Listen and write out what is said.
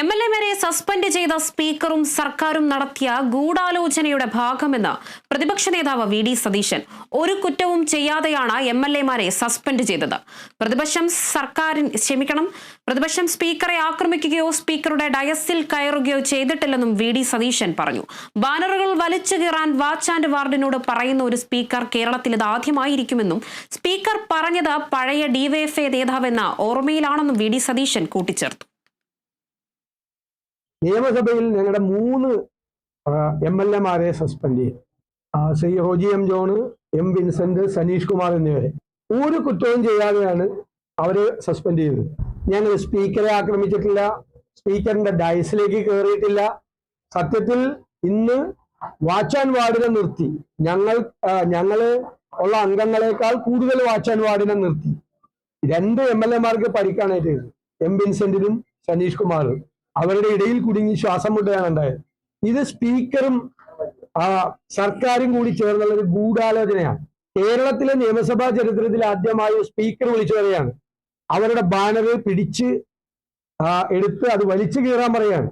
എംഎൽഎമാരെ suspend ചെയ്ത സ്പീക്കറും സർക്കാരും നടത്തിയ ഗൂഢാലോചനയുടെ ഭാഗമെന്ന് പ്രതിപക്ഷ നേതാവ് വി ഡി സതീശൻ. ഒരു കുറ്റവും ചെയ്യാതെയാണ് എംഎൽഎമാരെ സസ്പെൻഡ് ചെയ്തത്. പ്രതിപക്ഷം സ്പീക്കറെ ആക്രമിക്കുകയോ സ്പീക്കറുടെ ഡയസിൽ കയറുകയോ ചെയ്തിട്ടില്ലെന്നും വി ഡി സതീശൻ പറഞ്ഞു. ബാനറുകൾ വലിച്ചു കീറാൻ വാച്ച് ആൻഡ് വാർഡിനോട് പറയുന്ന ഒരു സ്പീക്കർ കേരളത്തിൽ ഇത് ആദ്യമായിരിക്കുമെന്നും സ്പീക്കർ പറഞ്ഞത് പഴയ ഡിവൈഎഫ്ഐ നേതാവെന്ന ഓർമ്മയിലാണെന്നും വി ഡി സതീശൻ കൂട്ടിച്ചേർത്തു. നിയമസഭയിൽ ഞങ്ങളുടെ 3 എംഎൽഎമാരെ സസ്പെൻഡ് ചെയ്തു. ശ്രീ റോജി എം ജോൺ, എം വിൻസെന്റ്, സനീഷ് കുമാർ എന്നിവരെ ഒരു കുറ്റവും ചെയ്യാതെയാണ് അവര് സസ്പെൻഡ് ചെയ്തത്. ഞങ്ങൾ സ്പീക്കറെ ആക്രമിച്ചിട്ടില്ല, സ്പീക്കറിന്റെ ഡയസിലേക്ക് കയറിയിട്ടില്ല. സത്യത്തിൽ ഇന്ന് വാച്ച് ആൻഡ് വാർഡിനെ നിർത്തി. ഞങ്ങള് ഉള്ള അംഗങ്ങളെക്കാൾ കൂടുതൽ വാച്ച് ആൻഡ് വാർഡിനെ നിർത്തി. 2 എംഎൽഎമാർക്ക് പരിക്കാണേറ്റത്, എം വിൻസെന്റിനും സനീഷ് കുമാറും. അവരുടെ ഇടയിൽ കുടുങ്ങി ശ്വാസം മുട്ടുകയാണ് ഉണ്ടായത്. ഇത് സ്പീക്കറും സർക്കാരും കൂടി ചേർന്നുള്ള ഒരു ഗൂഢാലോചനയാണ്. കേരളത്തിലെ നിയമസഭാ ചരിത്രത്തിൽ ആദ്യമായി സ്പീക്കർ വിളിച്ചു പറയാണ്, അവരുടെ ബാനർ പിടിച്ച് എടുത്ത് അത് വലിച്ചു കീറാൻ പറയാണ്.